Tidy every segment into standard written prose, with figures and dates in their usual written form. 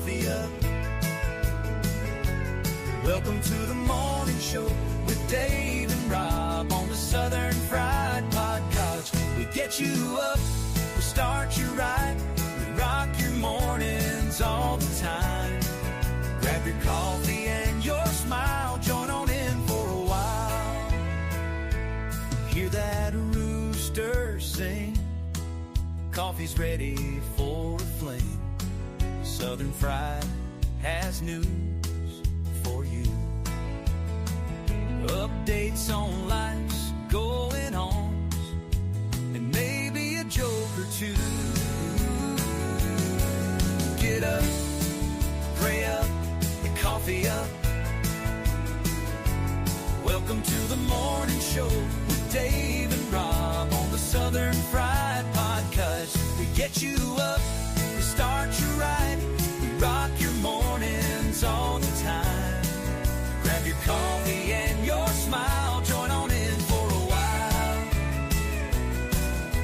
coffee up. Welcome to the morning show with Dave and Rob on the Southern Fried Podcast. We get you up, we start you right, we rock your mornings all the time. Grab your coffee and your smile, join on in for a while. Hear that rooster sing, coffee's ready for a fling. Southern Fried has news for you. Updates on life's going on, and maybe a joke or two. Get up, pray up, and coffee up. Welcome to the morning show with Dave and Rob on the Southern Fried Podcast. We get you up, we start you right, we rock your mornings all the time. Grab your coffee and your smile, join on in for a while.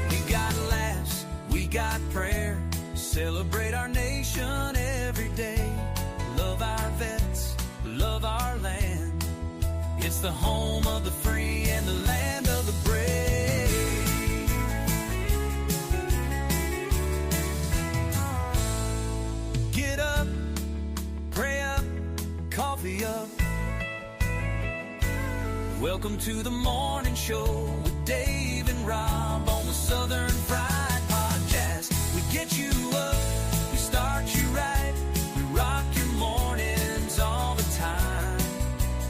We got laughs, we got prayer, celebrate our nation every day. Love our vets, love our land. It's the home of the free and the land of the brave. Get up, pray up, coffee up. Welcome to the morning show with Dave and Rob on the Southern Fried Podcast. We get you up, we start you right, we rock your mornings all the time.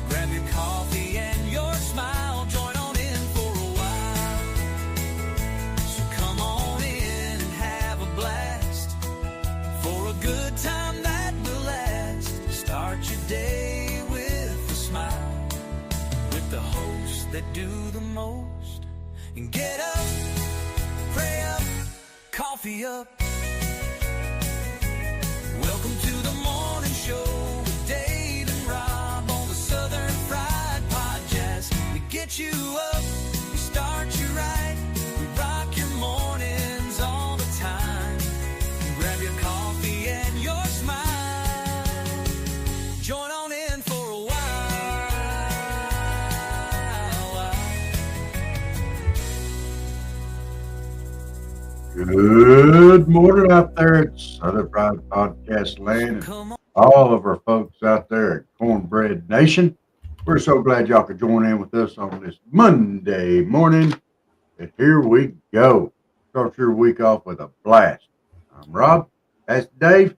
Grab your coffee and your smile, join on in for a while. So come on in and have a blast, for a good time that will last. Start your day with a smile, with the hosts that do the most. And get up, pray up, coffee up. Welcome to the morning show with Dave and Rob on the Southern Fried Podcast. We get you up, we start you right, we rock your mornings all the time. Grab your coffee and your smile, join on in for a while. Good morning out there at Southern Fried Podcast land. Come on. All of our folks out there at Cornbread Nation. We're so glad y'all could join in with us on this Monday morning. And here we go. Start your week off with a blast. I'm Rob. That's Dave.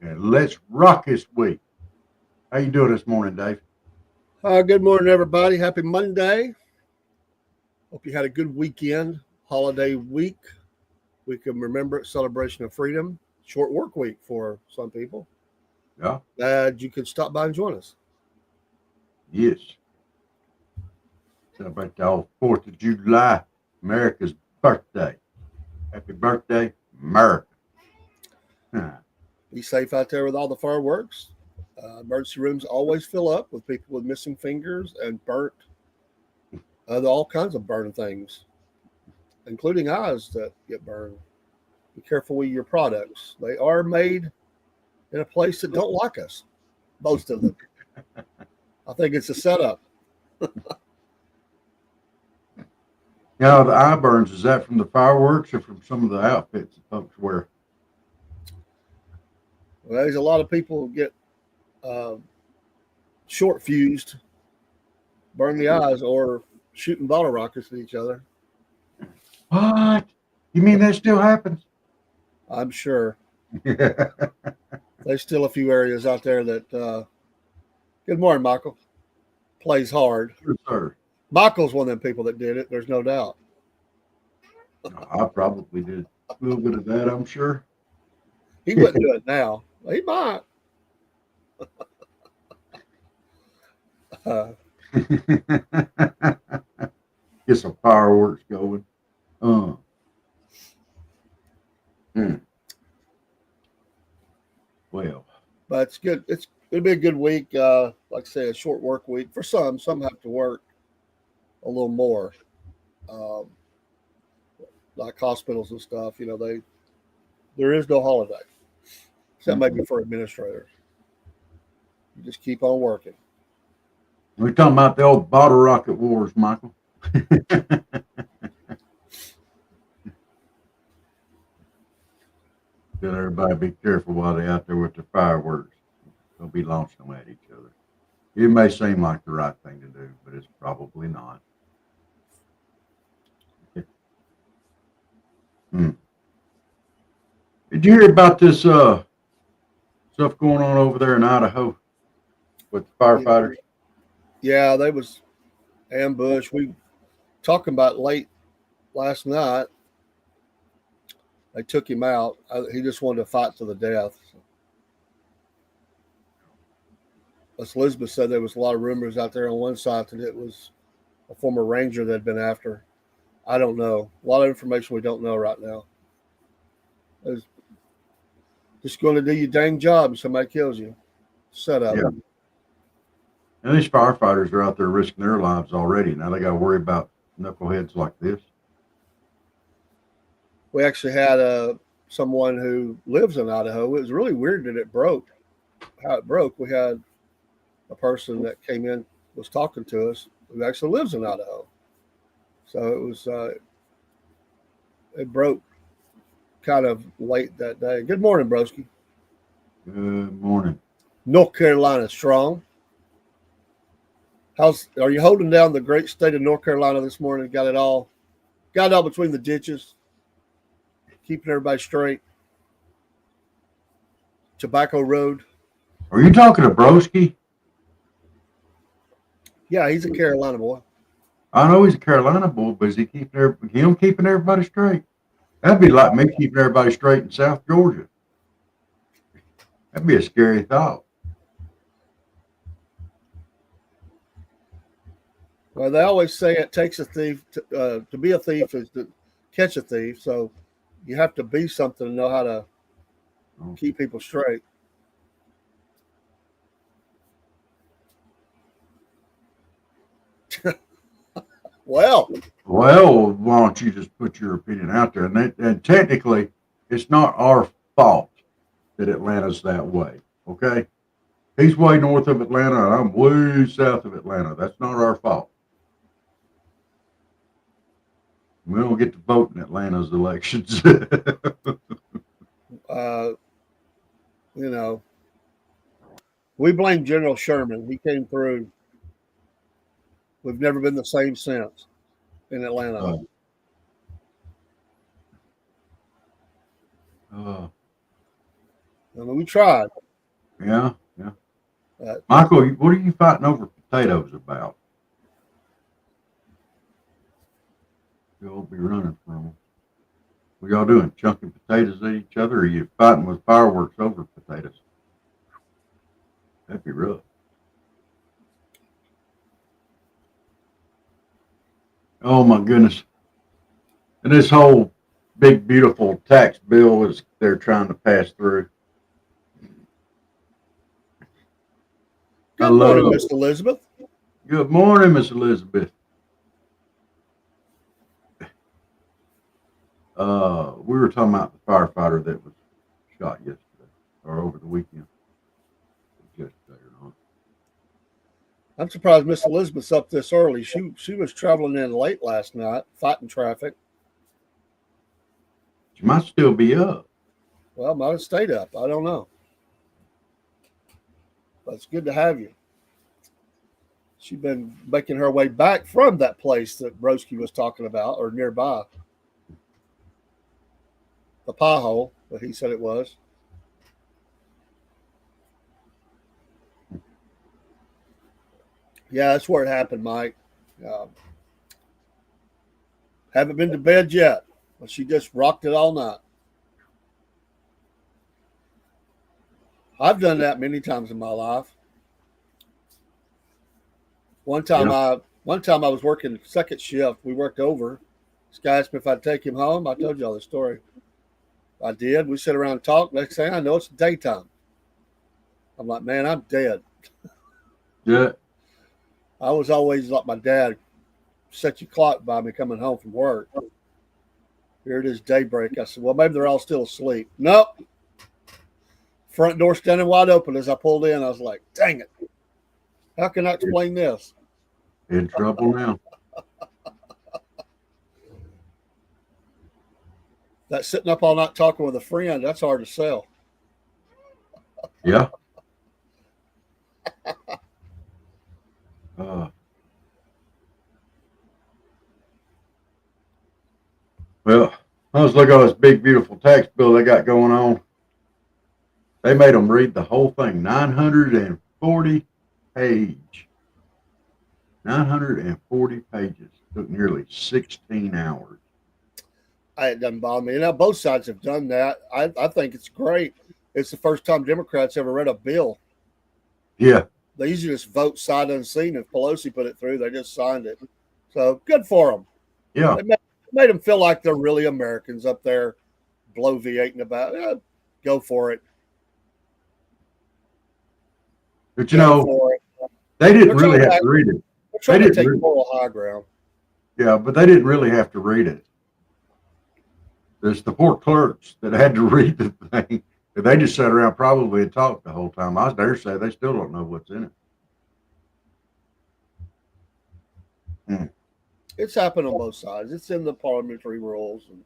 And let's rock this week. How you doing this morning, Dave? Good morning, everybody. Happy Monday. Hope you had a good weekend, holiday week. We can remember it, celebration of freedom, short work week for some people. Yeah. Glad you could stop by and join us. Yes. Celebrate the old 4th of July, America's birthday. Happy birthday, America. Be safe out there with all the fireworks. Emergency rooms always fill up with people with missing fingers and burnt, all kinds of burning things, including eyes that get burned. Be careful with your products. They are made in a place that don't like us, most of them. I think it's a setup. Now, the eye burns, is that from the fireworks or from some of the outfits that folks wear? Well, there's a lot of people who get short fused, burn the eyes, or shooting bottle rockets at each other. What? You mean that still happens? I'm sure. There's still a few areas out there that, good morning, Michael, plays hard. Yes, sir. Michael's one of them people that did it. There's no doubt. I probably did a little bit of that, I'm sure. He wouldn't do it now. He might. Get some fireworks going. Well, but it's good. It'll be a good week. Like I say, a short work week for some. Some have to work a little more, like hospitals and stuff. You know, there is no holiday. Except maybe for administrators. You just keep on working. We're talking about the old bottle rocket wars, Michael. Tell everybody be careful while they're out there with their fireworks. They'll be launching them at each other. It may seem like the right thing to do, but it's probably not. Did you hear about this stuff going on over there in Idaho with the firefighters? Yeah, they was ambushed. We talking about late last night. They took him out. He just wanted to fight to the death. As Elizabeth said, there was a lot of rumors out there on one side that it was a former ranger that had been after. I don't know. A lot of information we don't know right now. It's just going to do your dang job if somebody kills you. Set up. Yeah. And these firefighters are out there risking their lives already. Now they got to worry about knuckleheads like this. We actually had someone who lives in Idaho. It was really weird that it broke. How it broke. We had a person that came in, was talking to us, who actually lives in Idaho. So it was, it broke kind of late that day. Good morning, broski. Good morning. North Carolina strong. Are you holding down the great state of North Carolina this morning? Got it all between the ditches, keeping everybody straight. Tobacco Road. Are you talking to Broski? Yeah, he's a Carolina boy. I know he's a Carolina boy, but is he keeping everybody straight? That'd be like me keeping everybody straight in South Georgia. That'd be a scary thought. Well, they always say it takes a thief to be a thief is to catch a thief. So you have to be something to know how to keep people straight. Well, why don't you just put your opinion out there? And technically, it's not our fault that Atlanta's that way. Okay, he's way north of Atlanta, and I'm way south of Atlanta. That's not our fault. We don't get to vote in Atlanta's elections. We blame General Sherman. He came through. We've never been the same since in Atlanta. I mean, we tried. Yeah. Michael, what are you fighting over potatoes about? You'll be running from them. What y'all doing? Chunking potatoes at each other, or are you fighting with fireworks over potatoes? That'd be rough. Oh my goodness. And this whole big, beautiful tax bill is they're trying to pass through. Good morning, Miss Elizabeth. Good morning, Miss Elizabeth. We were talking about the firefighter that was shot yesterday or over the weekend. Yesterday or not. I'm surprised Miss Elizabeth's up this early. She was traveling in late last night, fighting traffic. She might still be up. Well, might have stayed up. I don't know. But it's good to have you. She's been making her way back from that place that Broski was talking about, or nearby. The pie hole that he said it was. Yeah, that's where it happened, Mike. Haven't been to bed yet, but she just rocked it all night. I've done that many times in my life. One time I was working second shift. We worked over. This guy asked me if I'd take him home. I told you all the story. I did. We sit around and talk. Next thing I know, it's daytime. I'm like, man, I'm dead. Yeah. I was always like my dad, set your clock by me coming home from work. Here it is, daybreak. I said, well, maybe they're all still asleep. Nope. Front door standing wide open as I pulled in. I was like, dang it. How can I explain this? In trouble now. That sitting up all night talking with a friend, that's hard to sell. Yeah. Well, I was looking at this big, beautiful tax bill they got going on. They made them read the whole thing, 940 page. 940 pages. Took nearly 16 hours. It doesn't bother me. Now, both sides have done that. I think it's great. It's the first time Democrats ever read a bill. Yeah. They usually just vote sight unseen. If Pelosi put it through, they just signed it. So good for them. Yeah. They made them feel like they're really Americans up there bloviating about it. Yeah, go for it. But, you know, they didn't really have to read it. They're trying to take moral high ground. Yeah, but they didn't really have to read it. There's the poor clerks that had to read the thing. They just sat around probably and talked the whole time. I dare say they still don't know what's in it. It's happened on both sides. It's in the parliamentary rules, and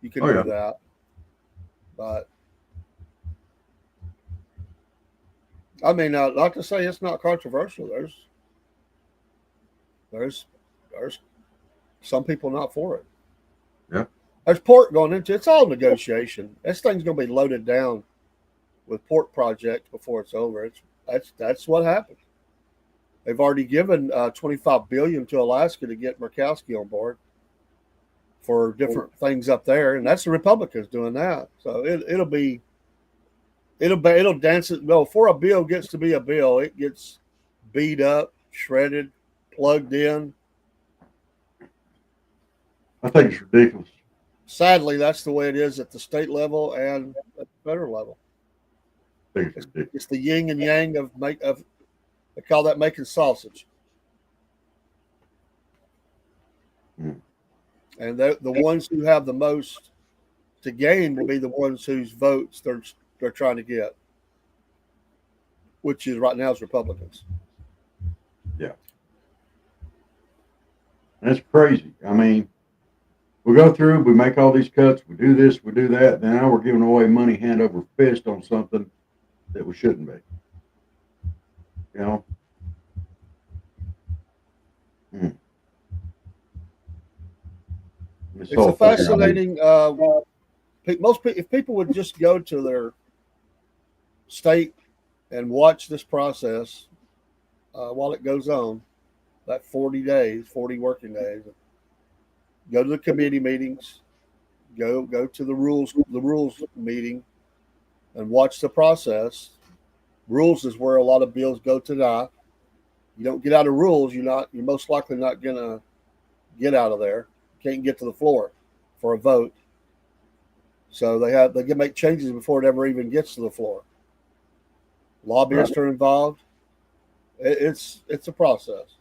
you can do that. But I mean, not to say it's not controversial. There's some people not for it. Yeah. There's pork going into it. It's all negotiation. This thing's going to be loaded down with pork projects before it's over. That's what happened. They've already given $25 billion to Alaska to get Murkowski on board for different things up there, and that's the Republicans doing that. So it'll dance it. No, before a bill gets to be a bill, it gets beat up, shredded, plugged in. I think it's ridiculous. Sadly, that's the way it is at the state level and at the federal level. I think it's ridiculous. It's the yin and yang of they call that making sausage. And the ones who have the most to gain will be the ones whose votes they're trying to get, which is right now is Republicans. Yeah. That's crazy. I mean, we go through, we make all these cuts, we do this, we do that, then now we're giving away money hand over fist on something that we shouldn't be. You know? It's a fascinating. If people would just go to their state and watch this process while it goes on, that 40 working days, go to the committee meetings, go to the rules meeting, and watch the process. Rules is where a lot of bills go to die. You don't get out of rules, you're most likely not gonna get out of there. Can't get to the floor for a vote. So they can make changes before it ever even gets to the floor. Lobbyists are involved. It's a process.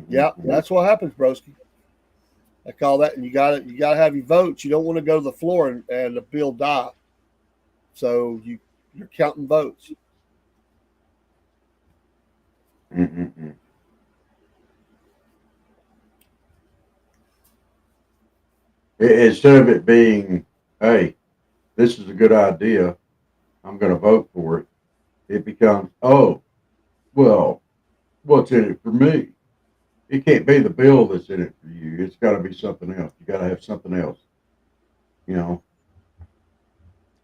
Yeah, that's what happens, broski. I call that, and you got to have your votes. You don't want to go to the floor and the bill die. So you're counting votes. Instead of it being, hey, this is a good idea, I'm going to vote for it, it becomes, oh, well, what's in it for me? It can't be the bill that's in it for you. It's got to be something else. You got to have something else, you know.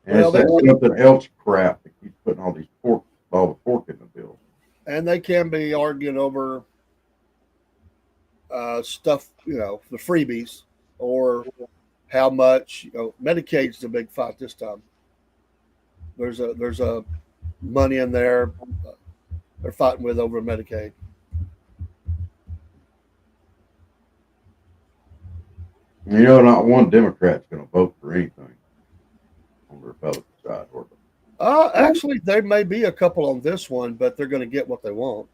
And it's that something else crap that keeps putting all the pork in the bill. And they can be arguing over stuff, the freebies or how much. Medicaid's the big fight this time. There's a money in there they're fighting with over Medicaid. Not one Democrat's going to vote for anything on the Republican side. Actually, there may be a couple on this one, but they're going to get what they want.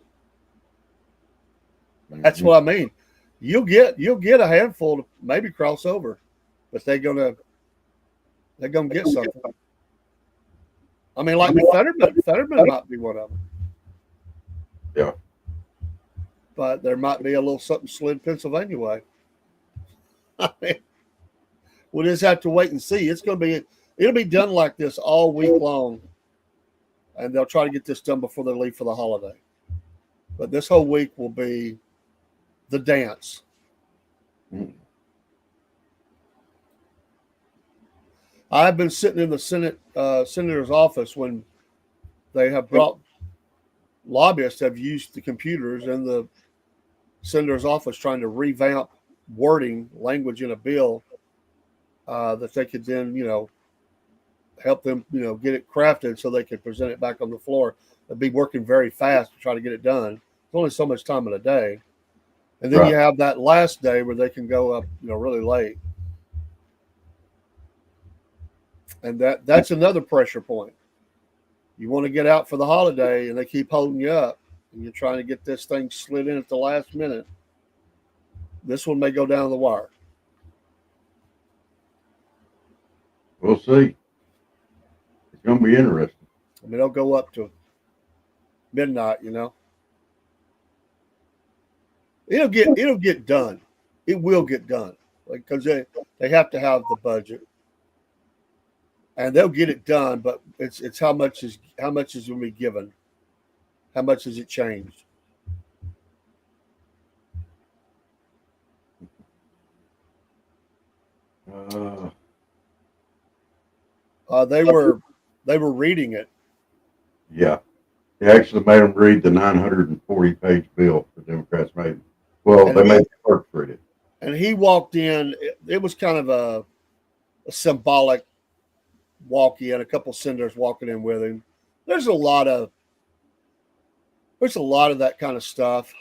That's what I mean. You'll get a handful to maybe cross over. but they're gonna get something. I mean, like Fetterman might be one of them. Yeah. But there might be a little something slid Pennsylvania way. I mean, we'll just have to wait and see. It'll be done like this all week long, and they'll try to get this done before they leave for the holiday. But this whole week will be the dance. Mm. I've been sitting in the senator's office when they have brought lobbyists have used the computers in the senator's office trying to revamp wording language in a bill that they could then, help them, get it crafted so they could present it back on the floor. They'd be working very fast to try to get it done. It's only so much time in a day. And then Right. you have that last day where they can go up, really late. And that's another pressure point. You want to get out for the holiday and they keep holding you up and you're trying to get this thing slid in at the last minute. This one may go down the wire. We'll see. It's going to be interesting. I mean, they'll go up to midnight, It'll get done. It will get done because they have to have the budget. And they'll get it done, but it's how much is going to be given, how much has it changed? They were reading it. Yeah, they actually made them read the 940-page bill the Democrats made. Well, they made the clerk read it. And he walked in. It was kind of a symbolic walk in, a couple senators walking in with him. There's a lot of that kind of stuff.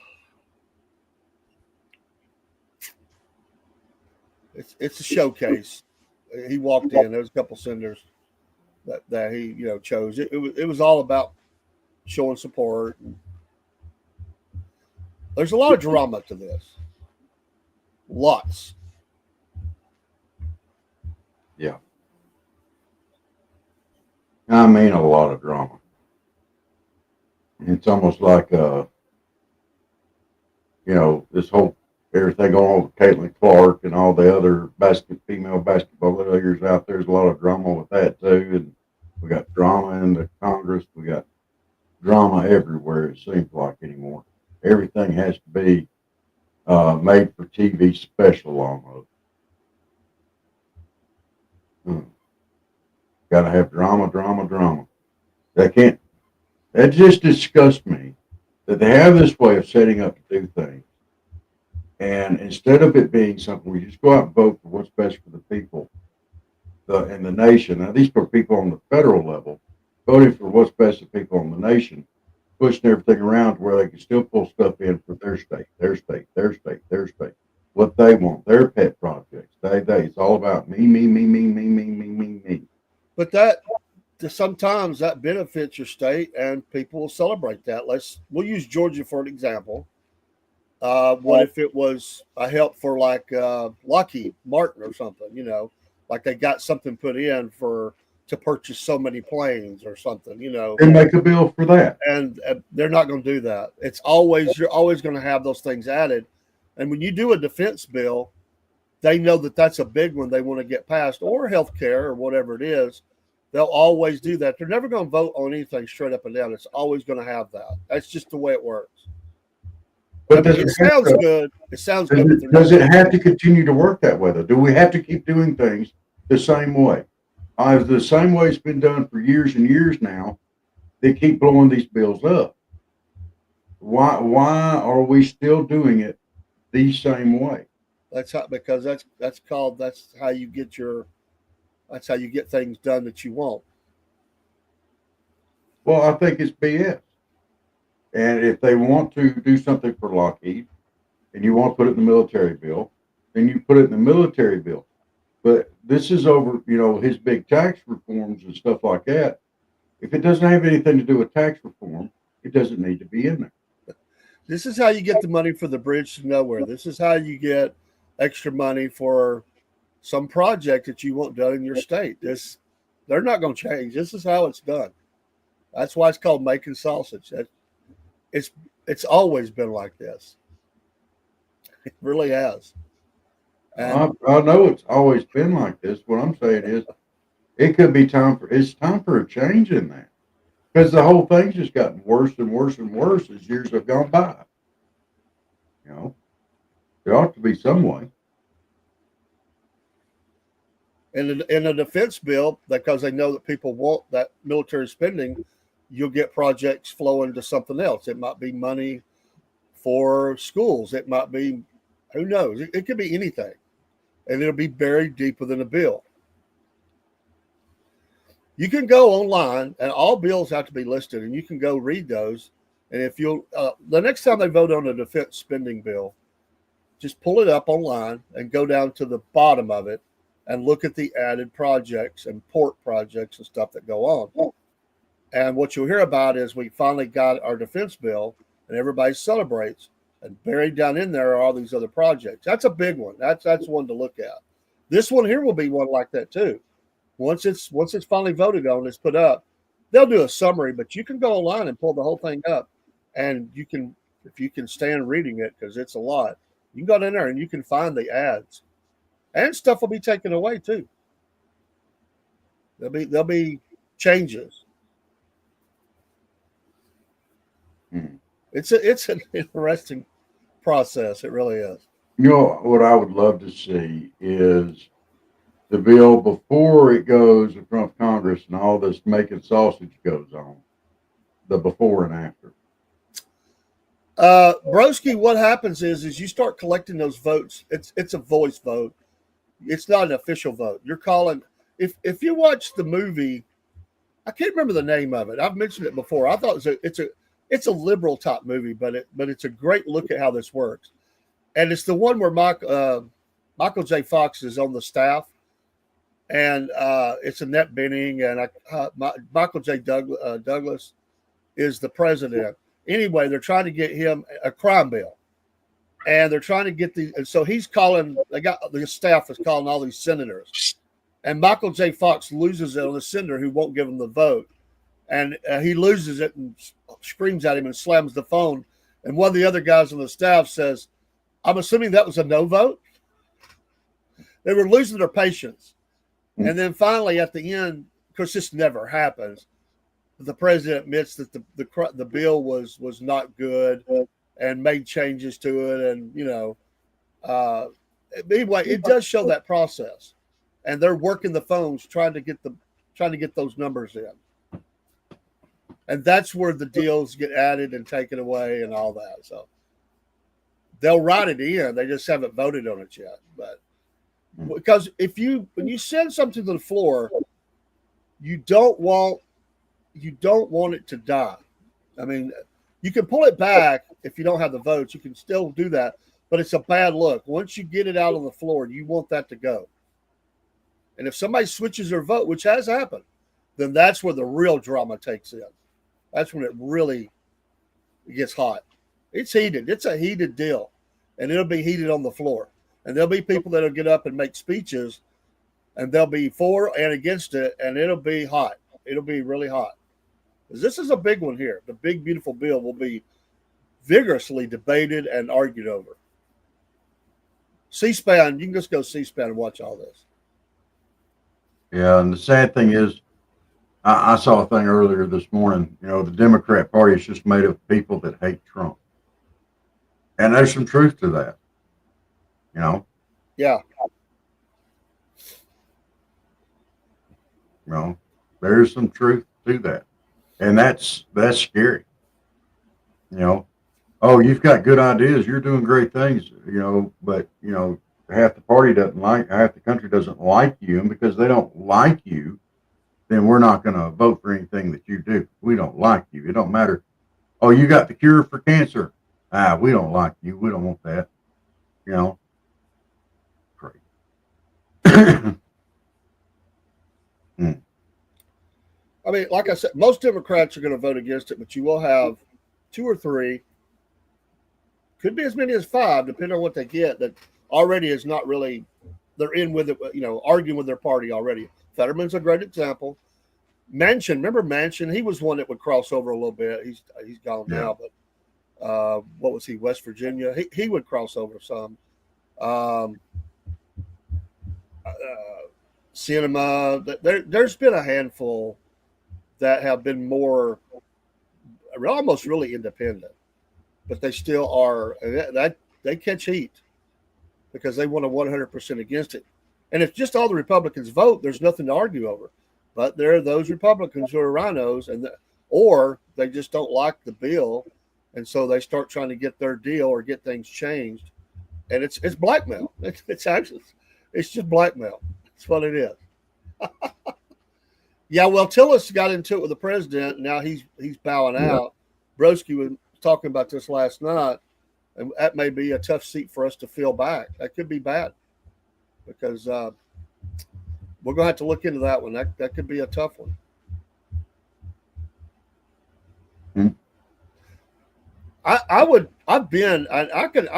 It's a showcase. He walked in. There was a couple senators that he chose. It was all about showing support. There's a lot of drama to this. Lots. Yeah. I mean, a lot of drama. It's almost like, this whole everything going on with Caitlin Clark and all the other female basketball players out there. There's a lot of drama with that too. And we got drama in the Congress. We got drama everywhere, it seems like anymore. Everything has to be made for TV special almost. Got to have drama. That just disgusts me that they have this way of setting up to do things. And instead of it being something where you just go out and vote for what's best for the people and the nation. Now, these are people on the federal level voting for what's best for people in the nation, pushing everything around to where they can still pull stuff in for their state, what they want, their pet projects. It's all about me. But sometimes that benefits your state, and people will celebrate that. We'll use Georgia for an example. What if it was a help for like Lockheed Martin or something? Like they got something put in to purchase so many planes or something. And make a bill for that. And they're not going to do that. You're always going to have those things added. And when you do a defense bill, they know that that's a big one they want to get passed, or healthcare or whatever it is. They'll always do that. They're never going to vote on anything straight up and down. It's always going to have that. That's just the way it works. But it sounds good. It sounds good. Does it have to continue to work that way, though? Do we have to keep doing things the same way? The same way it's been done for years and years now. They keep blowing these bills up. Why are we still doing it the same way? That's how you get things done that you want. Well, I think it's BS. And if they want to do something for Lockheed and you want to put it in the military bill, then you put it in the military bill. But this is over, his big tax reforms and stuff like that. If it doesn't have anything to do with tax reform, it doesn't need to be in there. This is how you get the money for the bridge to nowhere. This is how you get extra money for some project that you want done in your state. They're not going to change. This is how it's done. That's why it's called making sausage. It's always been like this. It really has. And I know it's always been like this. What I'm saying is, it could be it's time for a change in that, because the whole thing's just gotten worse and worse and worse as years have gone by. You know, there ought to be some way. in a defense bill, because they know that people want that military spending, you'll get projects flowing to something else. It might be money for schools. It might be, who knows? It could be anything. And it'll be buried deep within a bill. You can go online, and all bills have to be listed, and you can go read those. And if you'll, the next time they vote on a defense spending bill, just pull it up online and go down to the bottom of it and look at the added projects and port projects and stuff that go on. And what you'll hear about is we finally got our defense bill, and everybody celebrates. And buried down in there are all these other projects. That's a big one. That's one to look at. This one here will be one like that too. Once it's finally voted on, it's put up. They'll do a summary, but you can go online and pull the whole thing up, and you can, if you can stand reading it, because it's a lot. You can go in there and you can find the ads, and stuff will be taken away too. There'll be changes. It's an interesting process. It really is. You know, what I would love to see is the bill before it goes in front of Congress and all this making sausage goes on, the before and after. Broski, what happens is you start collecting those votes. It's a voice vote. It's not an official vote. You're calling. If you watch the movie, I can't remember the name of it. I've mentioned it before. I thought it's a liberal type movie, but it's a great look at how this works. And it's the one where Michael J. Fox is on the staff, and it's Annette Bening, and Michael J. Douglas is the president. Anyway, they're trying to get him a crime bill, and they're trying to get and so he's calling. The staff is calling all these senators, and Michael J. Fox loses it on the senator who won't give him the vote, and he loses it and screams at him and slams the phone. And one of the other guys on the staff says, "I'm assuming that was a no vote." They were losing their patience, and then finally at the end, of course, this never happens. The president admits that the bill was not good and made changes to it, and anyway, it does show that process, and they're working the phones trying to get those numbers in, and that's where the deals get added and taken away and all that. So they'll write it in; they just haven't voted on it yet. But because when you send something to the floor, you don't want it to die. I mean, you can pull it back if you don't have the votes. You can still do that, but it's a bad look. Once you get it out on the floor, you want that to go. And if somebody switches their vote, which has happened, then that's where the real drama takes in. That's when it gets hot. It's heated. It's a heated deal, and it'll be heated on the floor. And there'll be people that'll get up and make speeches, and they'll be for and against it, and it'll be hot. It'll be really hot. This is a big one here. The big, beautiful bill will be vigorously debated and argued over. C-SPAN, you can just go C-SPAN and watch all this. Yeah, and the sad thing is, I saw a thing earlier this morning. The Democrat Party is just made of people that hate Trump. And there's some truth to that. Yeah. There's some truth to that. And that's scary. Oh, you've got good ideas. You're doing great things, but, half the country doesn't like you. And because they don't like you, then we're not going to vote for anything that you do. We don't like you. It don't matter. Oh, you got the cure for cancer. We don't like you. We don't want that. Great. I mean, like I said, most Democrats are going to vote against it, but you will have 2 or 3, could be as many as 5, depending on what they get, that already is not really they're in with it, arguing with their party already. Fetterman's a great example. Manchin, remember Manchin? He was one that would cross over a little bit. He's gone now, but what was he? West Virginia. He would cross over some. Cinema. There's been a handful that have been more almost really independent, but they still are. That they catch heat because they want to 100% against it. And if just all the Republicans vote, there's nothing to argue over. But there are those Republicans who are rhinos, or they just don't like the bill, and so they start trying to get their deal or get things changed. And it's blackmail. It's just blackmail. That's what it is. Yeah, well, Tillis got into it with the president. Now he's bowing out. Broski was talking about this last night, and that may be a tough seat for us to fill back. That could be bad because we're going to have to look into that one. That could be a tough one. I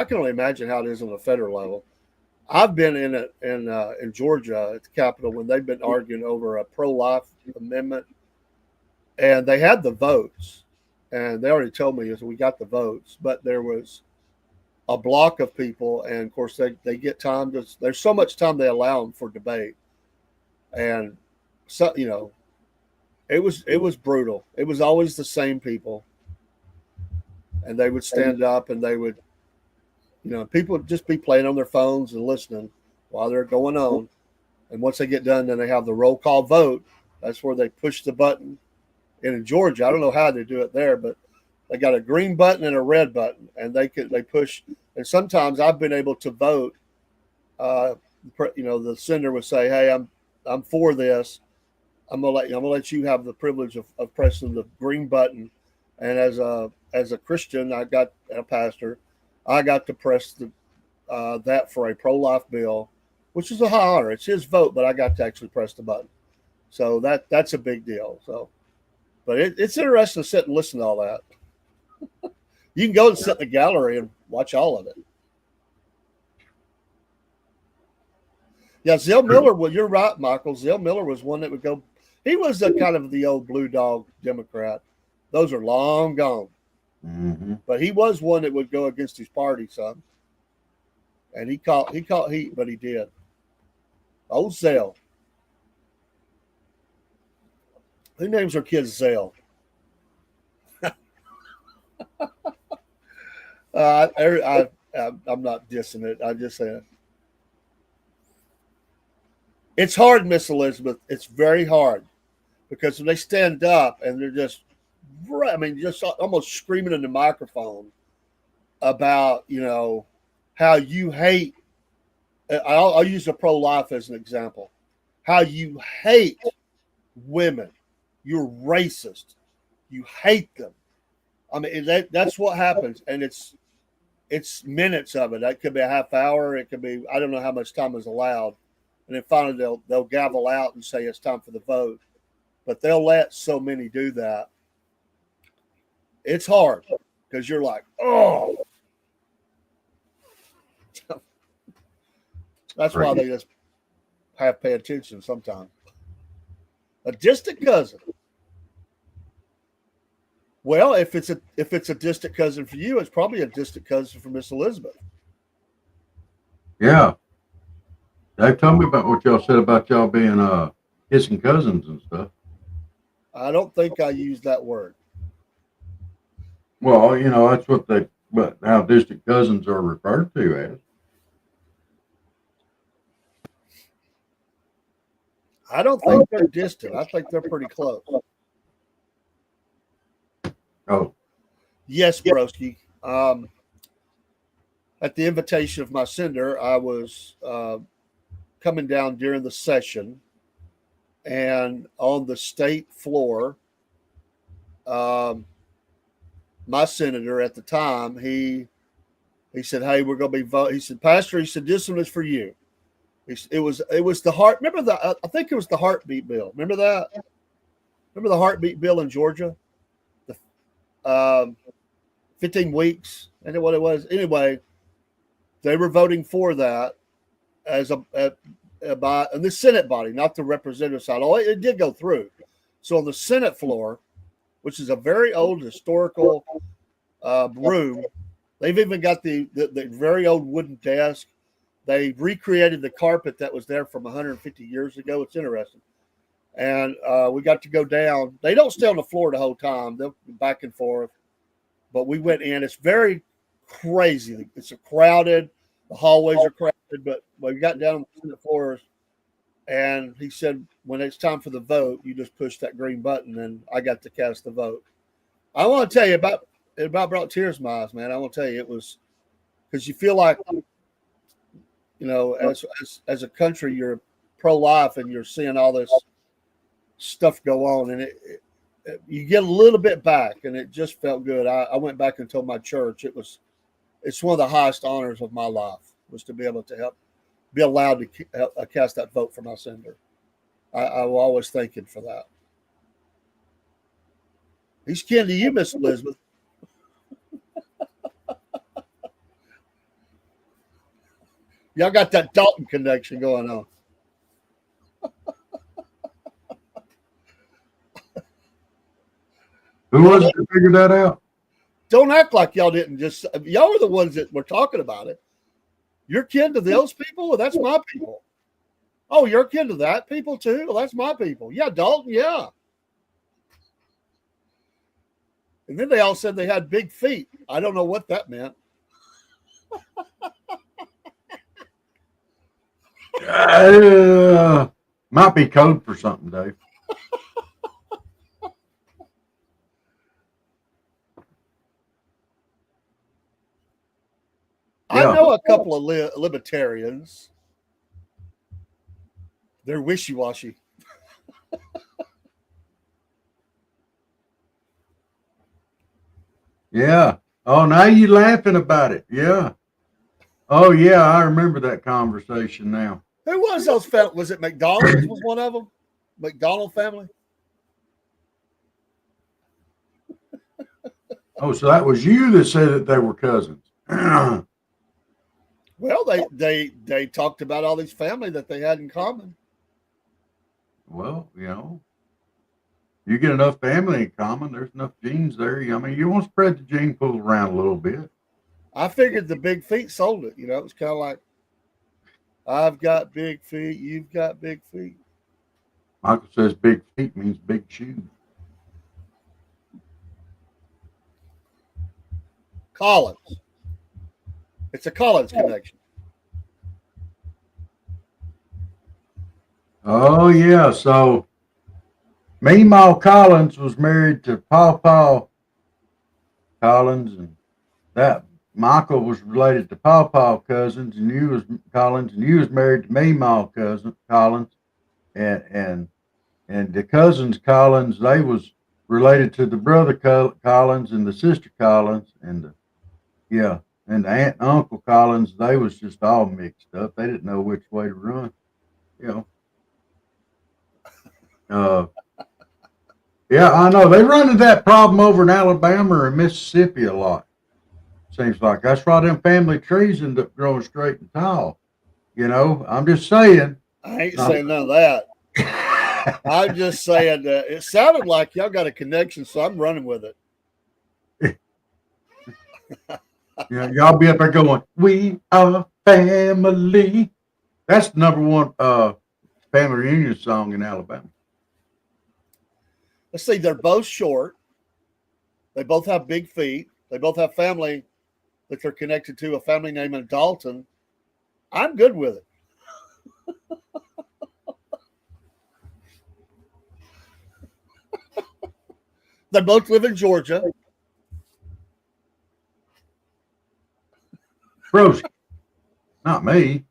can only imagine how it is on the federal level. I've been in Georgia at the Capitol when they've been arguing over a pro-life amendment, and they had the votes, and they already told me we got the votes, but there was a block of people, and of course they get time there's so much time they allow them for debate, and so it was brutal. It was always the same people, and they would stand up and they would. People would just be playing on their phones and listening while they're going on. And once they get done, then they have the roll call vote. That's where they push the button. And in Georgia, I don't know how they do it there, but they got a green button and a red button, and they push. And sometimes I've been able to vote. The senator would say, "Hey, I'm for this. I'm gonna let you have the privilege of pressing the green button." And as a Christian, I got a pastor. I got to press that for a pro-life bill, which is a high honor. It's his vote, but I got to actually press the button. So that's a big deal. So, but it's interesting to sit and listen to all that. You can go and sit in the gallery and watch all of it. Yeah, Zell Miller. Well, you're right, Michael. Zell Miller was one that would go. He was kind of the old blue dog Democrat. Those are long gone. Mm-hmm. But he was one that would go against his party, son. And he caught heat, but he did. Old Zell. Who names their kids Zell? I'm not dissing it. I just said it's hard, Miss Elizabeth. It's very hard because when they stand up and they're just almost screaming in the microphone about, how you hate. I'll use a pro-life as an example. How you hate women. You're racist. You hate them. I mean, that's what happens. And it's minutes of it. That could be a half hour. It could be, I don't know how much time is allowed. And then finally they'll gavel out and say it's time for the vote. But they'll let so many do that. It's hard because you're like, oh. That's why they just have to pay attention sometimes. A distant cousin. Well, if it's a distant cousin for you, it's probably a distant cousin for Miss Elizabeth. Yeah. Dave, tell me about what y'all said about y'all being kissing cousins and stuff. I don't think I used that word. Well, that's but how distant cousins are referred to as. I don't think they're distant. I think they're pretty close. Oh. Yes, Broski. At the invitation of my sender, I was coming down during the session, and on the state floor, my senator at the time, he said, "Hey, we're going to be voting." He said, "Pastor," he said, "this one is for you." It was the heart. Remember I think it was the heartbeat bill. Remember that? Remember the heartbeat bill in Georgia? The 15 weeks. I know what it was. Anyway, they were voting for that, as by in the Senate body, not the representative side. Oh, it did go through. So on the Senate floor, which is a very old historical room, they've even got the very old wooden desk. They recreated the carpet that was there from 150 years ago. It's interesting. And we got to go down. They don't stay on the floor the whole time. They'll be back and forth. But we went in. It's very crazy. It's crowded. The hallways are crowded. But we got down on the Senate floors, and he said, when it's time for the vote, you just push that green button, and I got to cast the vote. I want to tell you it about brought tears to my eyes, man. I want to tell you, it was because you feel like, as a country, you're pro-life and you're seeing all this stuff go on, and you get a little bit back, and it just felt good. I went back and told my church it's one of the highest honors of my life was to be able to be allowed to cast that vote for my senator. I will always thank him for that. He's kin to you, Miss Elizabeth. Y'all got that Dalton connection going on. Who was it that figured that out? Don't act like y'all didn't y'all are the ones that were talking about it. You're kin to those people? Well, that's my people. Oh, you're kin to that people too? Well, that's my people. Yeah, Dalton, yeah. And then they all said they had big feet. I don't know what that meant. Might be code for something, Dave. I know a couple of libertarians. They're wishy-washy. Yeah. Oh, now you laughing about it. Yeah. Oh, yeah. I remember that conversation now. Who was those fellas? Was it McDonald's was one of them? McDonald family? Oh, so that was you that said that they were cousins. Well, they talked about all these family that they had in common. Well, you get enough family in common, there's enough genes there. I mean, you want to spread the gene pool around a little bit. I figured the big feet sold it. It was kind of like, I've got big feet, you've got big feet. Michael says big feet means big shoes. Collins. It's a Collins connection. Oh, yeah. So, Meemaw Collins was married to Paw Collins, and that Michael was related to Paw cousins, and you was Collins, and you was married to Meemaw Collins, and the cousins Collins, they was related to the brother Collins and the sister Collins, and the aunt and uncle Collins. They was just all mixed up. They didn't know which way to run. Yeah, I know. They run into that problem over in Alabama or Mississippi a lot. Seems like that's why them family trees end up growing straight and tall. I'm just saying. I ain't saying none of that. I'm just saying that it sounded like y'all got a connection, so I'm running with it. Y'all be up there going, "We are family." That's the number one family reunion song in Alabama. Let's see, they're both short. They both have big feet. They both have family that they're connected to, a family named Dalton. I'm good with it. They both live in Georgia. Bros, not me.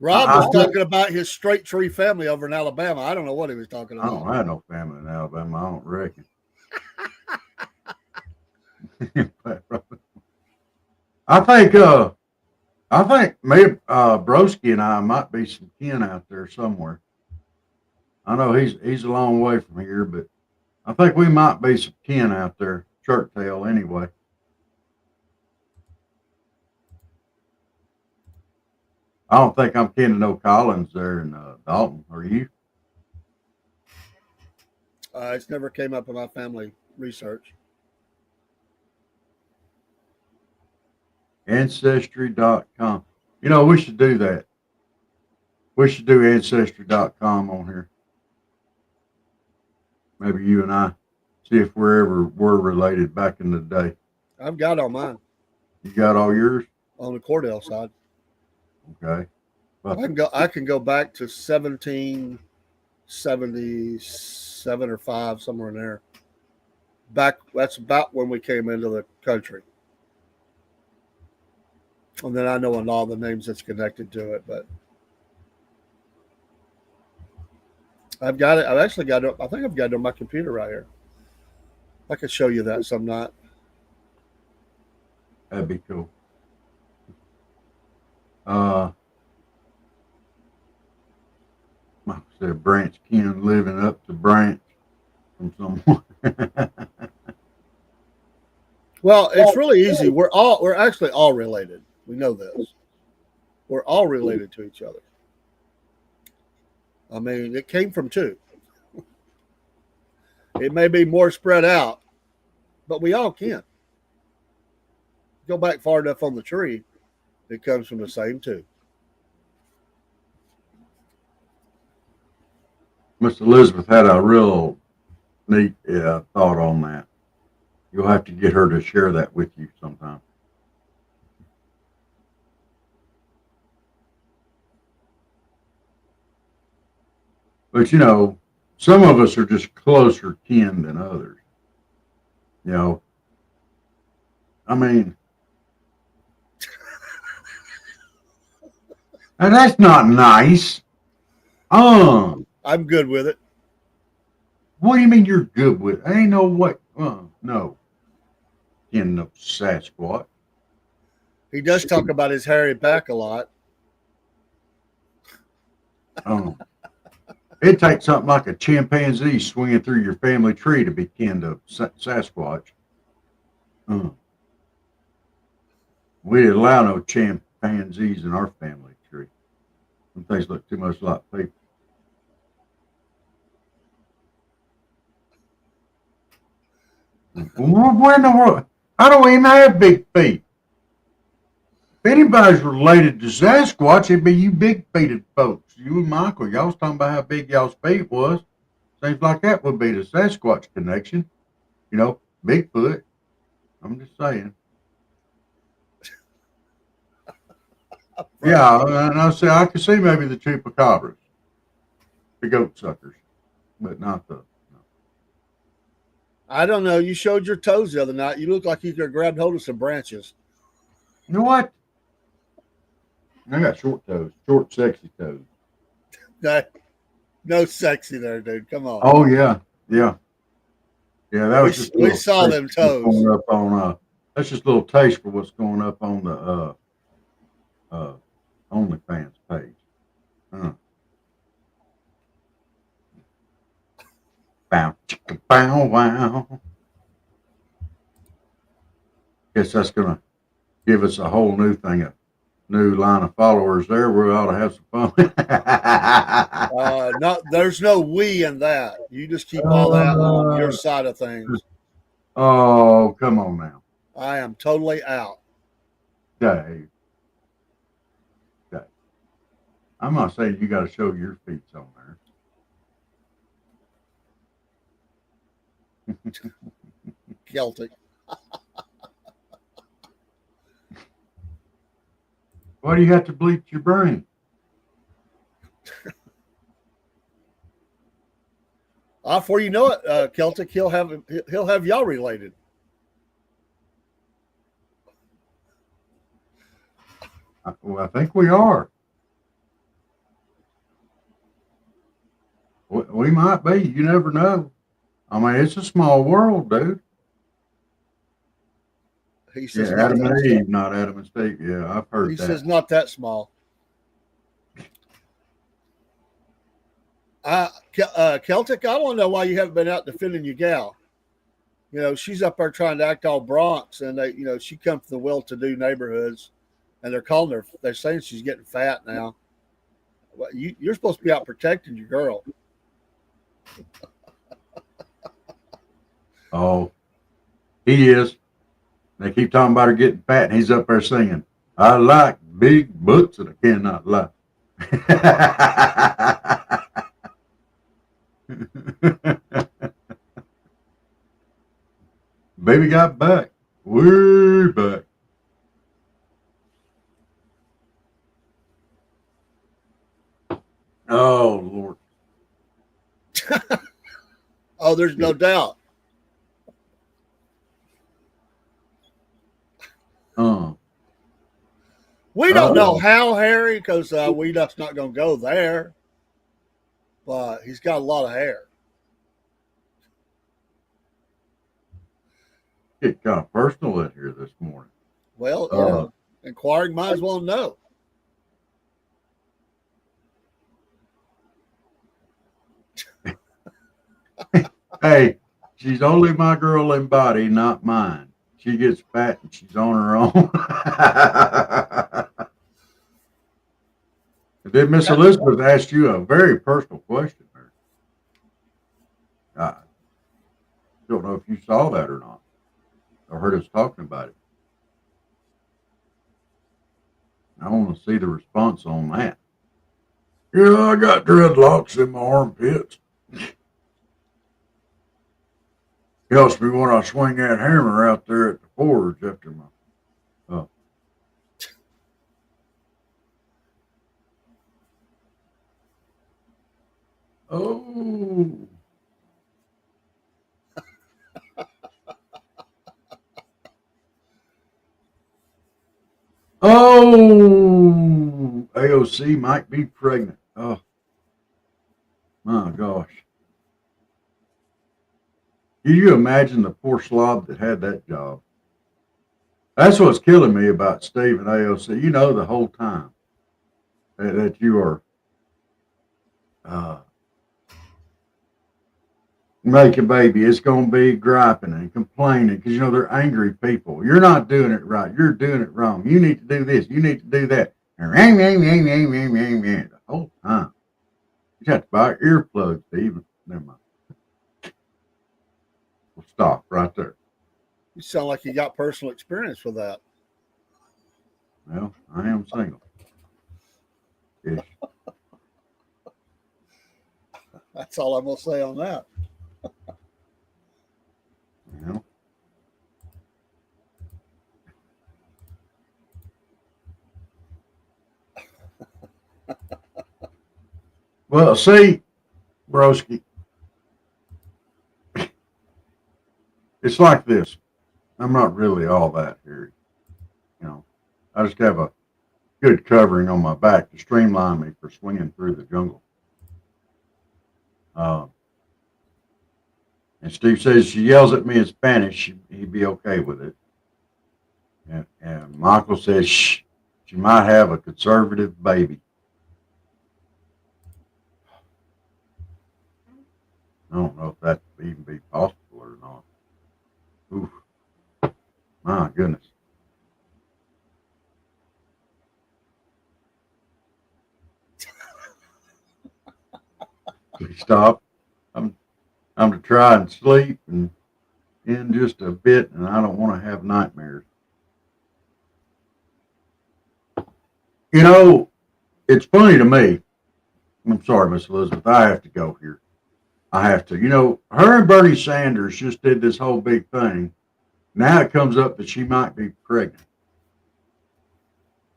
Rob was talking about his straight tree family over in Alabama. I don't know what he was talking about. I don't have no family in Alabama. I don't reckon. I think me, Broski and I might be some kin out there somewhere. I know he's a long way from here, but I think we might be some kin out there, Church Tail anyway. I don't think I'm kin to no Collins there in Dalton. Are you? It's never came up in my family research. Ancestry.com. You know, we should do that. We should do Ancestry.com on here. Maybe you and I see if were related back in the day. I've got all mine You got all yours? on the Cordell side. Okay. Well, I can go back to 1777 or 5, somewhere in there. That's about when we came into the country. And then I know all the names that's connected to it, but I've got it. I've actually got it. I think I've got it on my computer right here. I could show you that some night. that'd be cool. Like I said, Branch Ken living up to Branch from someone. Well, it's really easy. We're actually all related. We know this. We're all related to each other. I mean, it came from two. It may be more spread out, but we all can. Go back far enough on the tree, it comes from the same two. Miss Elizabeth had a real neat thought on that. You'll have to get her to share that with you sometime. But you know, some of us are just closer kin than others. You know, I mean, and that's not nice. I'm good with it. What do you mean you're good with it? I ain't no what. No. In the Sasquatch. He does talk about his hairy back a lot. It takes something like a chimpanzee swinging through your family tree to be kin to Sasquatch. We didn't allow no chimpanzees in our family tree. Some things look too much like people. Where in the world? I don't even have big feet. If anybody's related to Sasquatch, it'd be you big-feeted folks. You and Michael, y'all was talking about how big y'all's feet was. Seems like that would be the Sasquatch connection. You know, Bigfoot. I'm just saying. Yeah, and I can see maybe the chupacabras, the goat suckers, but not the. I don't know. You showed your toes the other night. You look like you could have grabbed hold of some branches. You know what? I got short toes, short, sexy toes. No sexy there, dude. Come on. Oh yeah. That was just we saw them toes. Going up on that's just a little taste for what's going up on the OnlyFans page. Bow, chicka, bow, wow. Guess that's gonna give us a whole new thing, a new line of followers there. We ought to have some fun. There's no we in that. You just keep all that on your side of things. Oh, come on now. I am totally out. Dave. I'm not saying you got to show your feet on there. Celtic. Why do you have to bleach your brain? Before you know it, Celtic, he'll have y'all related. Well, I think we are. We might be. You never know. I mean, it's a small world, dude. He says Adam and Eve, not Adam and Steve. Yeah, I've heard that. He says not that small. Celtic, I want to know why you haven't been out defending your gal. You know, she's up there trying to act all Bronx, and she comes from the well-to-do neighborhoods, and they're saying she's getting fat now. Well, you're supposed to be out protecting your girl. Oh, he is. They keep talking about her getting fat, and he's up there singing, I like big butts and I cannot lie. Baby got back, way back. Oh, Lord. Oh, there's no doubt. We don't know how, Harry, because we just not going to go there. But he's got a lot of hair. Get kind of personal in here this morning. Well, inquiring might as well know. Hey, she's only my girl in body, not mine. She gets fat and she's on her own. Did Miss Elizabeth ask you a very personal question? I don't know if you saw that or not, or heard us talking about it. I want to see the response on that. Yeah, I got dreadlocks in my armpits. Helps me when I swing that hammer out there at the forge after my. Oh. Oh, AOC might be pregnant. Oh, my gosh. Can you imagine the poor slob that had that job? That's what's killing me about Steve and AOC. You know the whole time that you are make a baby, it's going to be griping and complaining because, you know, they're angry people. You're not doing it right. You're doing it wrong. You need to do this. You need to do that. And the whole time. You have to buy earplugs to even. Never mind. We'll stop right there. You sound like you got personal experience with that. Well, I am single. Ish. That's all I'm going to say on that. Yeah. Well, see, broski, it's like this. I'm not really all that hairy. You know, I just have a good covering on my back to streamline me for swinging through the jungle. And Steve says she yells at me in Spanish, he'd be okay with it. And Michael says she might have a conservative baby. I don't know if that would even be possible or not. Oof. My goodness. Please stop. I'm to try and sleep and in just a bit, and I don't want to have nightmares. You know, it's funny to me. I'm sorry, Miss Elizabeth. I have to go here. I have to. You know, her and Bernie Sanders just did this whole big thing. Now it comes up that she might be pregnant.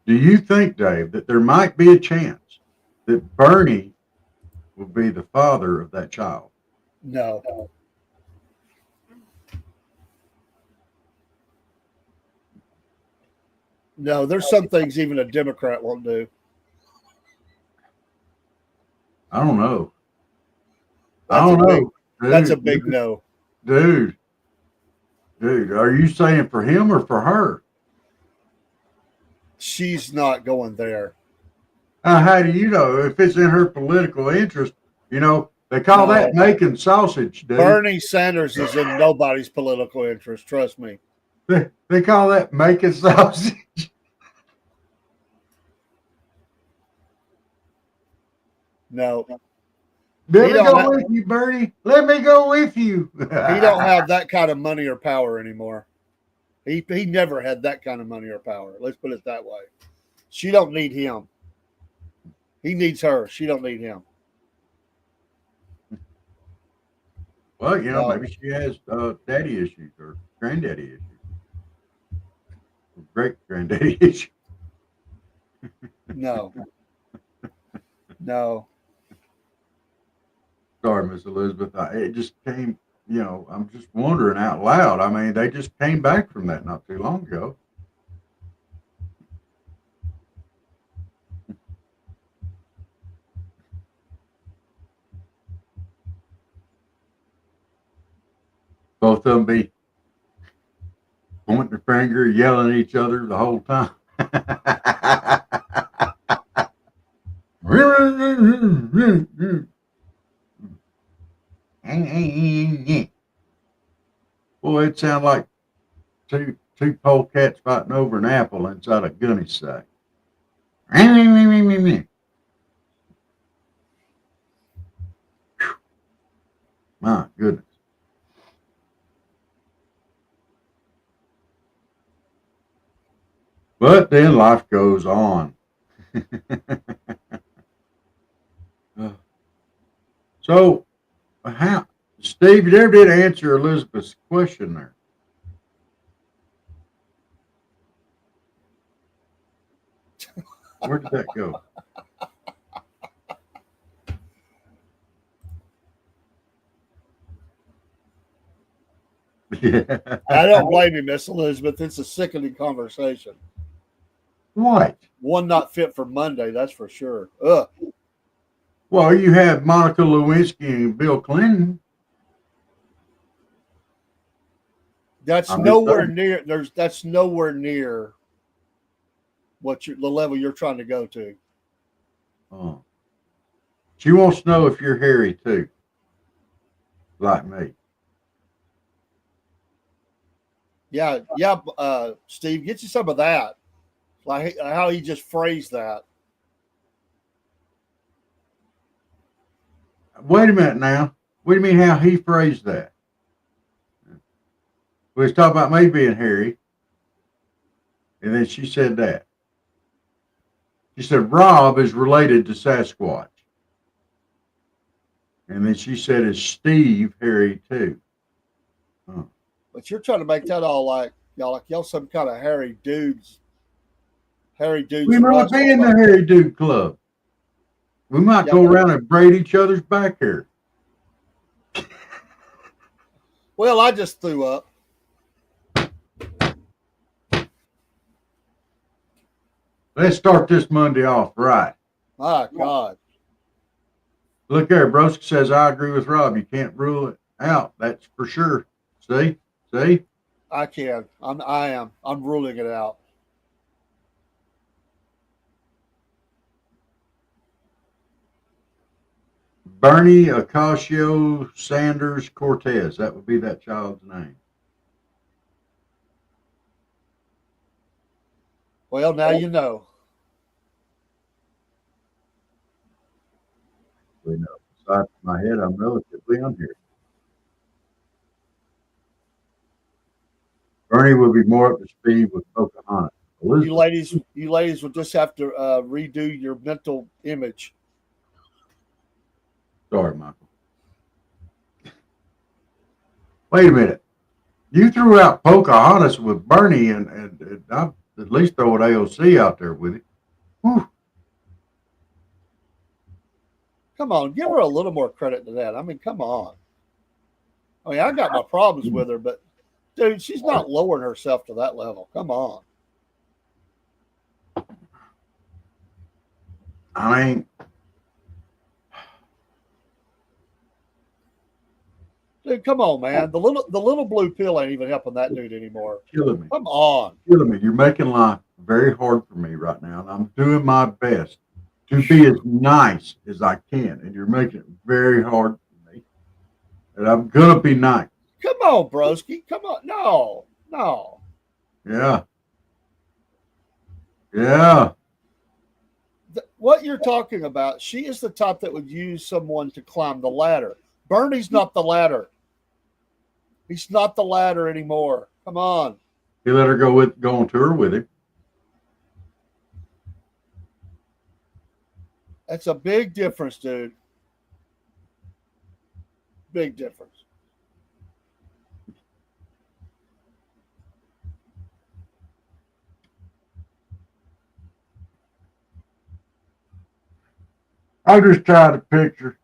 Do you think, Dave, that there might be a chance that Bernie will be the father of that child? No. No, there's some things even a Democrat won't do. I don't know. Dude, that's a big no. Dude, are you saying for him or for her? She's not going there. How do you know if it's in her political interest? You know, they call that making sausage, dude. Bernie Sanders is in nobody's political interest. Trust me. They call that making sausage. No. Let me go with you, Bernie. Let me go with you. He don't have that kind of money or power anymore. He never had that kind of money or power. Let's put it that way. She don't need him. He needs her. She don't need him. Well, maybe she has daddy issues or granddaddy issues. Great granddaddy issues. No. No. Sorry, Miss Elizabeth. It just came, I'm just wondering out loud. I mean, they just came back from that not too long ago. Both of them be pointing their finger, yelling at each other the whole time. Boy, it sounds like two polecats fighting over an apple inside a gunny sack. My goodness. But then life goes on. So, Steve, you never did answer Elizabeth's question there. Where did that go? Yeah. I don't blame you, Miss Elizabeth. It's a sickening conversation. What? One not fit for Monday, that's for sure. Ugh. Well, you have Monica Lewinsky and Bill Clinton. That's nowhere near. That's nowhere near the level you're trying to go to. Oh. She wants to know if you're hairy too, like me. Yeah. Steve, get you some of that. Like how he just phrased that. Wait a minute now. What do you mean how he phrased that? We was talking about me being hairy. And then she said that. She said Rob is related to Sasquatch. And then she said, is Steve hairy too? Huh. But you're trying to make that all like y'all some kind of hairy dudes. We might be in the hairy dude club. We might go around and braid each other's back hair. Well, I just threw up. Let's start this Monday off right. My God. Look there, Broski says, I agree with Rob. You can't rule it out. That's for sure. See? I can. I'm ruling it out. Bernie Ocasio Sanders Cortez. That would be that child's name. Well, now you know. We know. Aside from my head, I'm relatively unhairy. Bernie will be more up to speed with Pocahontas. Elizabeth. You ladies will just have to redo your mental image. Sorry, Michael. Wait a minute. You threw out Pocahontas with Bernie, and I'd at least throw an AOC out there with it. Whew. Come on, give her a little more credit to that. I mean, come on. I mean, I got my problems with her, but dude, she's not lowering herself to that level. Come on. I mean, dude, come on, man. The little blue pill ain't even helping that dude anymore. Killing me. Come on. Killing me. You're making life very hard for me right now, and I'm doing my best to be as nice as I can, and you're making it very hard for me. And I'm gonna be nice. Come on, broski. Come on. No. what you're talking about, she is the type that would use someone to climb the ladder. Bernie's not the ladder. He's not the ladder anymore. Come on. He let her go on tour with him. That's a big difference, dude. Big difference. I just tried to picture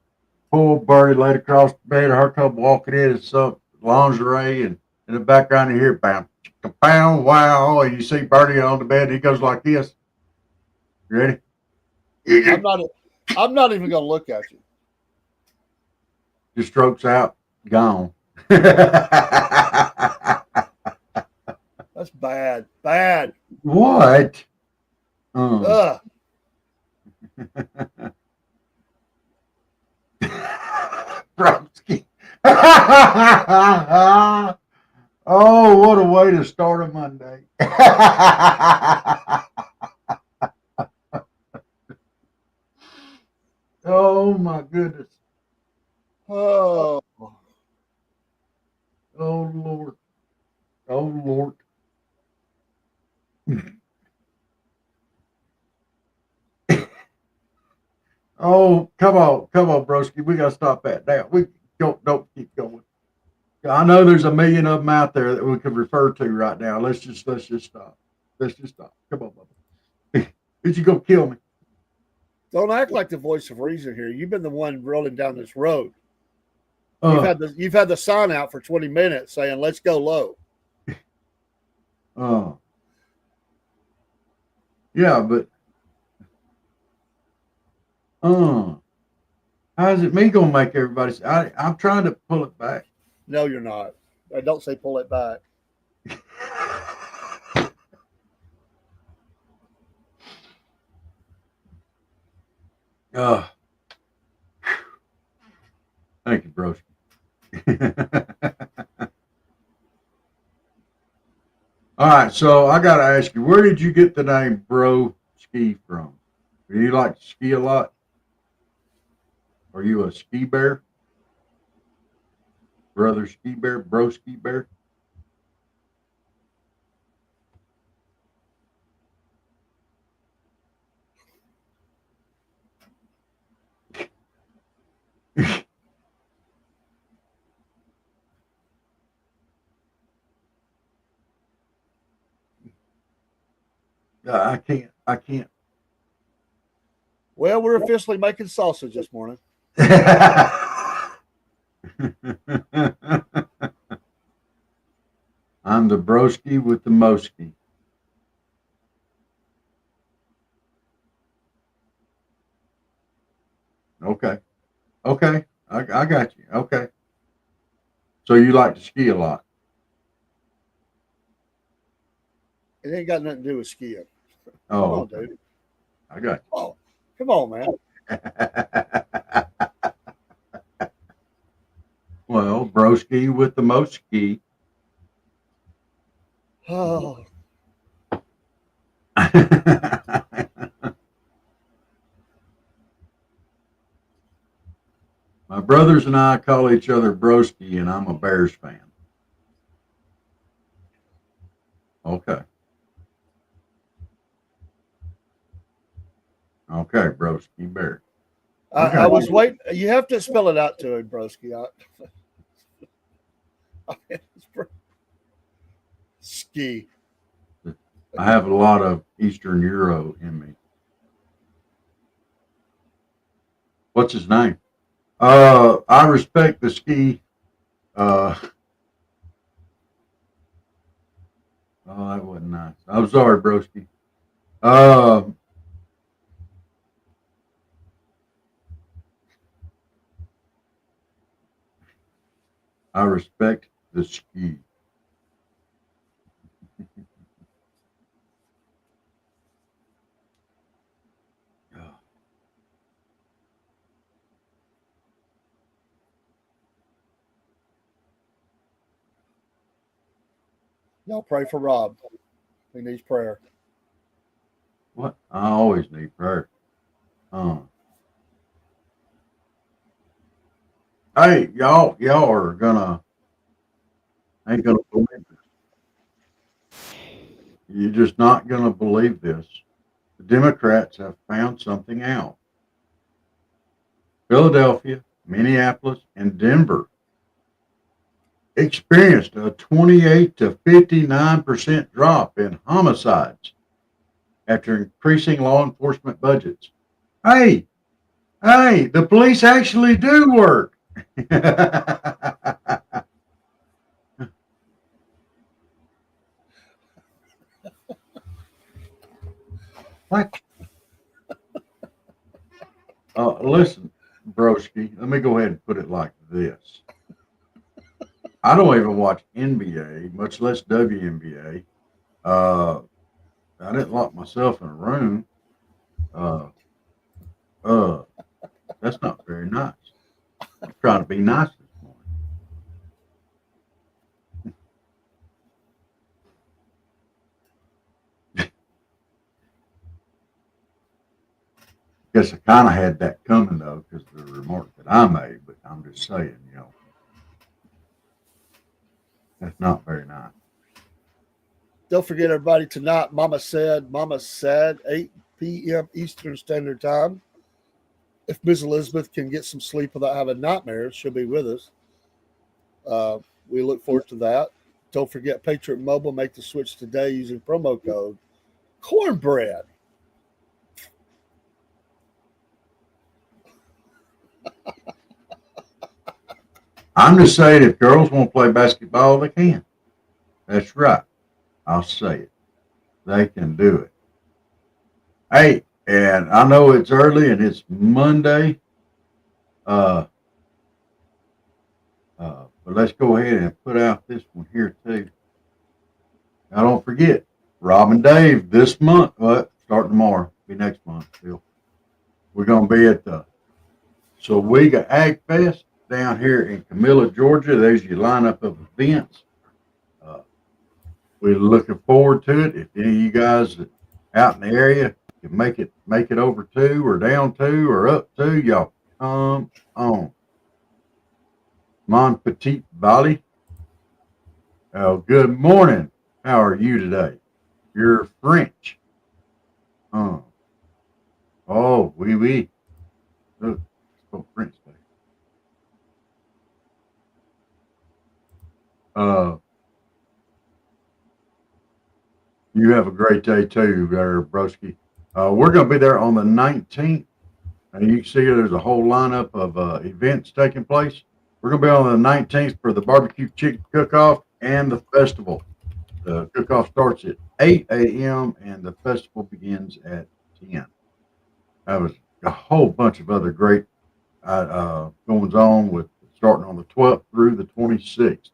poor Bernie laid across the bed, her come walking in in some lingerie, and in the background you hear bam, chicka, bam, wow, and you see Bernie on the bed. And he goes like this. You ready? I'm not even gonna look at you. Just strokes out, gone. That's bad. Bad. What? Broski. Oh, what a way to start a Monday. Oh my goodness. Oh. Oh Lord. Oh Lord. Oh, come on, broski. We gotta stop that now. We don't keep going. I know there's a million of them out there that we could refer to right now. Let's just stop. Let's just stop. Come on, Bubba. Did you go kill me? Don't act like the voice of reason here. You've been the one rolling down this road. You've had the sign out for 20 minutes saying, let's go low. Yeah, but how's it me gonna make everybody say, I'm trying to pull it back. No, you're not. I don't say pull it back. Thank you, bro. All right, so I got to ask you, where did you get the name Bro Ski from? Do you like to ski a lot? Are you a ski bear? Brother ski bear? Bro ski bear? I can't. Well, we're officially making sausage this morning. I'm the broski with the moski. Okay. I got you. Okay. So you like to ski a lot? It ain't got nothing to do with skiing. Oh, Come on, okay. dude. I got you. Oh, come on, man. Well, broski with the moski. Oh. My brothers and I call each other broski, and I'm a Bears fan. Okay. Okay, broski bear. I was waiting. You have to spell it out to him, broski. Ski. I have a lot of Eastern Euro in me. What's his name? I respect the ski. Oh, that wasn't nice. I'm sorry, broski. I respect the ski. Y'all pray for Rob. He needs prayer. What? I always need prayer. Hey, y'all are ain't gonna believe this. You're just not gonna believe this. The Democrats have found something out. Philadelphia, Minneapolis, and Denver experienced a 28 to 59% drop in homicides after increasing law enforcement budgets. Hey, the police actually do work. What? Listen, broski, let me go ahead and put it like this. I don't even watch NBA, much less WNBA. I didn't lock myself in a room. Uh, that's not very nice. I'm trying to be nice this morning. Guess I kind of had that coming though, because of the remark that I made. But I'm just saying, that's not very nice. Don't forget, everybody, tonight, Mama said, 8 p.m. Eastern Standard Time. If Miss Elizabeth can get some sleep without having nightmares, she'll be with us. We look forward to that. Don't forget, Patriot Mobile, make the switch today using promo code Cornbread. I'm just saying, if girls want to play basketball, they can. That's right. I'll say it. They can do it. Hey, and I know it's early and it's Monday. But let's go ahead and put out this one here too. Now don't forget, Rob and Dave this month, starting tomorrow, be next month still. We're gonna be at the Sowega Ag Fest down here in Camilla, Georgia. There's your lineup of events. We're looking forward to it. If any of you guys out in the area can make it over to or down to or up to, y'all come on. Mon Petit Valley. Oh, good morning. How are you today? You're French. Oh, oui, oui. Look, spoke French today. You have a great day too, there, broski. We're going to be there on the 19th. And you can see there's a whole lineup of events taking place. We're going to be on the 19th for the barbecue chicken cook-off and the festival. The cook-off starts at 8 a.m. and the festival begins at 10. That was a whole bunch of other great goings on with starting on the 12th through the 26th.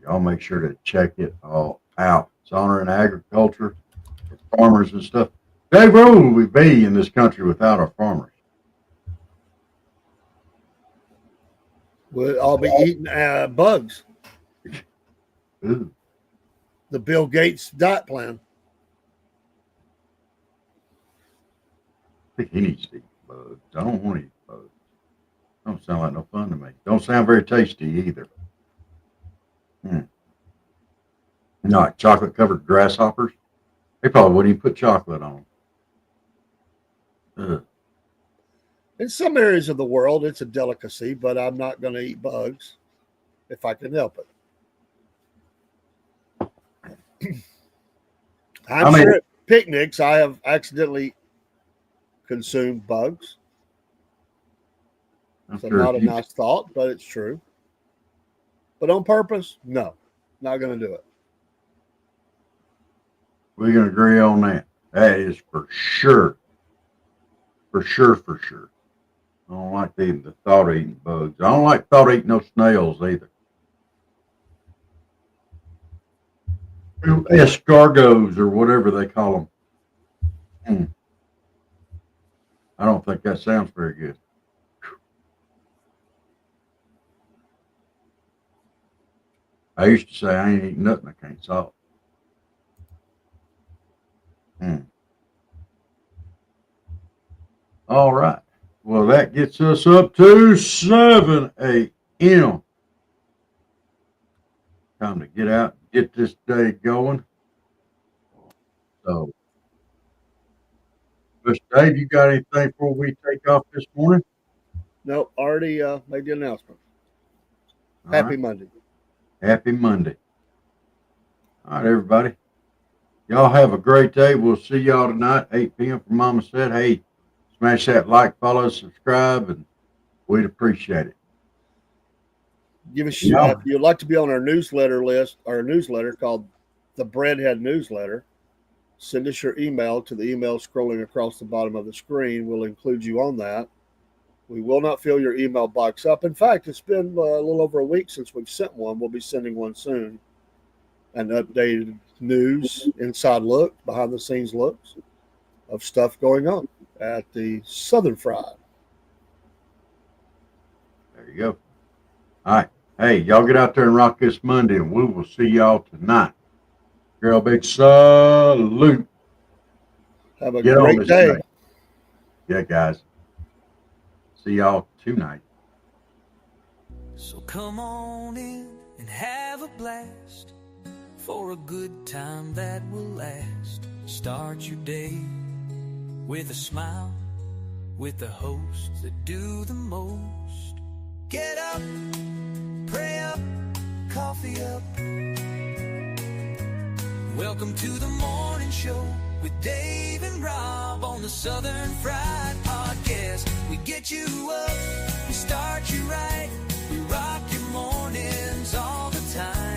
Y'all make sure to check it all out. It's honoring agriculture, farmers and stuff. Dave, where would we be in this country without our farmers? We'll all be eating bugs. Ooh. The Bill Gates diet plan. I think he needs to eat bugs. I don't want to eat bugs. Don't sound like no fun to me. Don't sound very tasty either. No, like chocolate covered grasshoppers. They probably wouldn't even put chocolate on. Ugh. In some areas of the world, it's a delicacy, but I'm not going to eat bugs if I can help it. I'm sure at picnics I have accidentally consumed bugs. So not a nice thought, but it's true. But on purpose, no, not going to do it. We can agree on that. That is for sure. For sure. I don't like the thought of eating bugs. I don't like thought of eating no snails either. Escargots or whatever they call them. I don't think that sounds very good. I used to say I ain't eating nothing I can't salt. All right. Well, that gets us up to 7 a.m. Time to get out and get this day going. So, Mr. Dave, you got anything before we take off this morning? No, already made the announcement. All Happy right. Monday. Happy Monday. All right, everybody. Y'all have a great day. We'll see y'all tonight, 8 p.m. for Mama Said. Hey, smash that like, follow, subscribe, and we'd appreciate it. Give us Yeah. if you'd like to be on our newsletter list, our newsletter called the Breadhead Newsletter. Send us your email to the email scrolling across the bottom of the screen. We'll include you on that. We will not fill your email box up. In fact, it's been a little over a week since we've sent one. We'll be sending one soon. An updated news, inside look, behind the scenes looks of stuff going on at the Southern Fried. There you go. All right. Hey, y'all get out there and rock this Monday, and we will see y'all tonight. Girl, big salute. Have a Get on great this day. night. Yeah, guys. See y'all tonight. So come on in and have a blast for a good time that will last. Start your day with a smile, with the hosts that do the most. Get up, pray up, coffee up. Welcome to the morning show with Dave and Rob on the Southern Fried Podcast. We get you up, we start you right, we rock your mornings all the time.